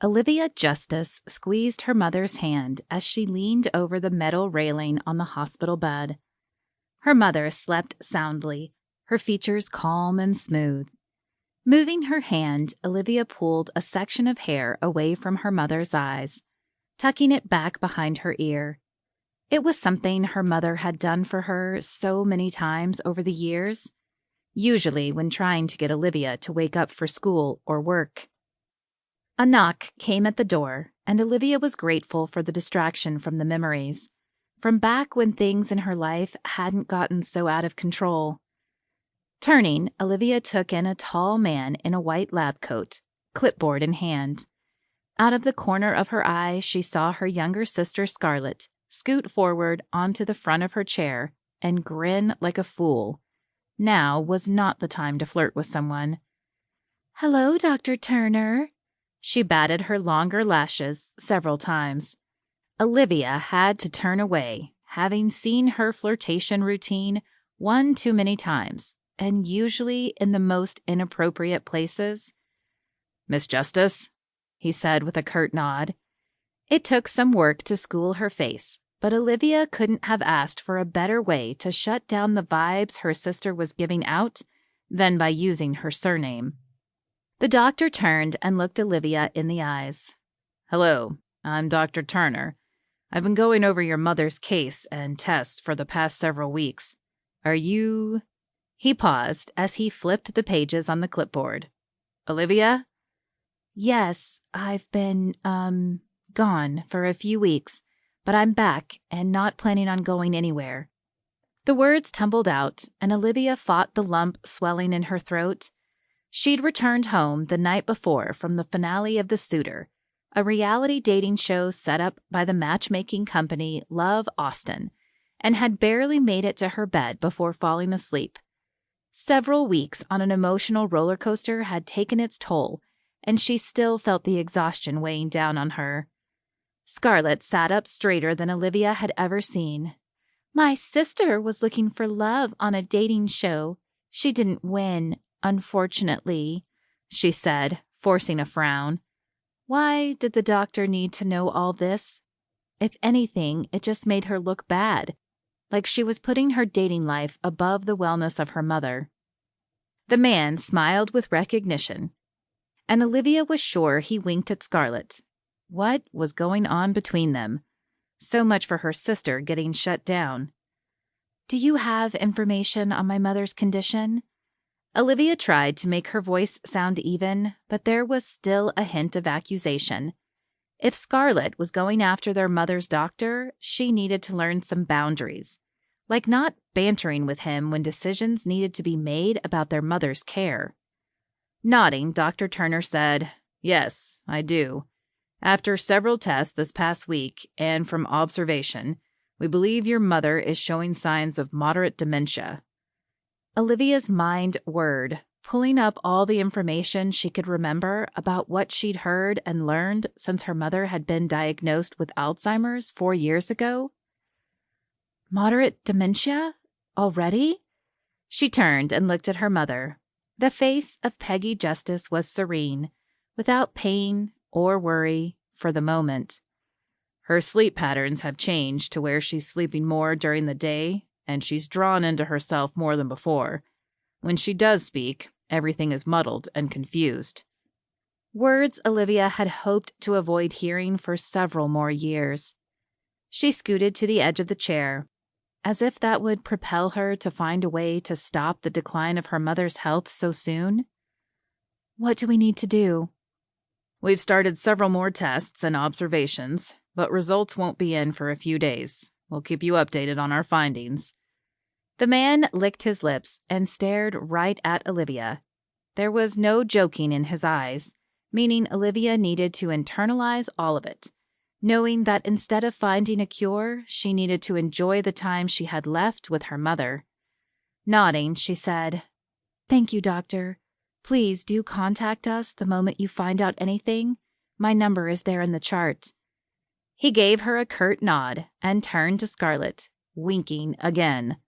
Olivia Justice squeezed her mother's hand as she leaned over the metal railing on the hospital bed. Her mother slept soundly, her features calm and smooth. Moving her hand, Olivia pulled a section of hair away from her mother's eyes, tucking it back behind her ear. It was something her mother had done for her so many times over the years, usually when trying to get Olivia to wake up for school or work. A knock came at the door, and Olivia was grateful for the distraction from the memories, from back when things in her life hadn't gotten so out of control. Turning, Olivia took in a tall man in a white lab coat, clipboard in hand. Out of the corner of her eye, she saw her younger sister Scarlett scoot forward onto the front of her chair and grin like a fool. Now was not the time to flirt with someone. "Hello, Dr. Turner." She batted her longer lashes several times. Olivia had to turn away, having seen her flirtation routine one too many times, and usually in the most inappropriate places. "Miss Justice," he said with a curt nod. It took some work to school her face, but Olivia couldn't have asked for a better way to shut down the vibes her sister was giving out than by using her surname. The doctor turned and looked Olivia in the eyes. "Hello, I'm Dr. Turner. I've been going over your mother's case and tests for the past several weeks. Are you—" He paused as he flipped the pages on the clipboard. "Olivia?" "Yes, I've been, gone for a few weeks, but I'm back and not planning on going anywhere." The words tumbled out, and Olivia fought the lump swelling in her throat. She'd returned home the night before from the finale of The Suitor, a reality dating show set up by the matchmaking company Love Austen, and had barely made it to her bed before falling asleep. Several weeks on an emotional roller coaster had taken its toll, and she still felt the exhaustion weighing down on her. Scarlett sat up straighter than Olivia had ever seen. "My sister was looking for love on a dating show. She didn't win, unfortunately," she said, forcing a frown. Why did the doctor need to know all this? If anything, it just made her look bad, like she was putting her dating life above the wellness of her mother. The man smiled with recognition, and Olivia was sure he winked at Scarlett. What was going on between them? So much for her sister getting shut down. "Do you have information on my mother's condition?" Olivia tried to make her voice sound even, but there was still a hint of accusation. If Scarlett was going after their mother's doctor, she needed to learn some boundaries, like not bantering with him when decisions needed to be made about their mother's care. Nodding, Dr. Turner said, "Yes, I do. After several tests this past week, and from observation, we believe your mother is showing signs of moderate dementia." Olivia's mind whirred, pulling up all the information she could remember about what she'd heard and learned since her mother had been diagnosed with Alzheimer's 4 years ago. Moderate dementia? Already? She turned and looked at her mother. The face of Peggy Justice was serene, without pain or worry for the moment. Her sleep patterns have changed to where she's sleeping more during the day, and she's drawn into herself more than before. When she does speak, everything is muddled and confused. Words Olivia had hoped to avoid hearing for several more years. She scooted to the edge of the chair, as if that would propel her to find a way to stop the decline of her mother's health so soon. "What do we need to do?" "We've started several more tests and observations, but results won't be in for a few days. We'll keep you updated on our findings." The man licked his lips and stared right at Olivia. There was no joking in his eyes, meaning Olivia needed to internalize all of it, knowing that instead of finding a cure, she needed to enjoy the time she had left with her mother. Nodding, she said, "Thank you, doctor. Please do contact us the moment you find out anything. My number is there in the chart." He gave her a curt nod and turned to Scarlett, winking again.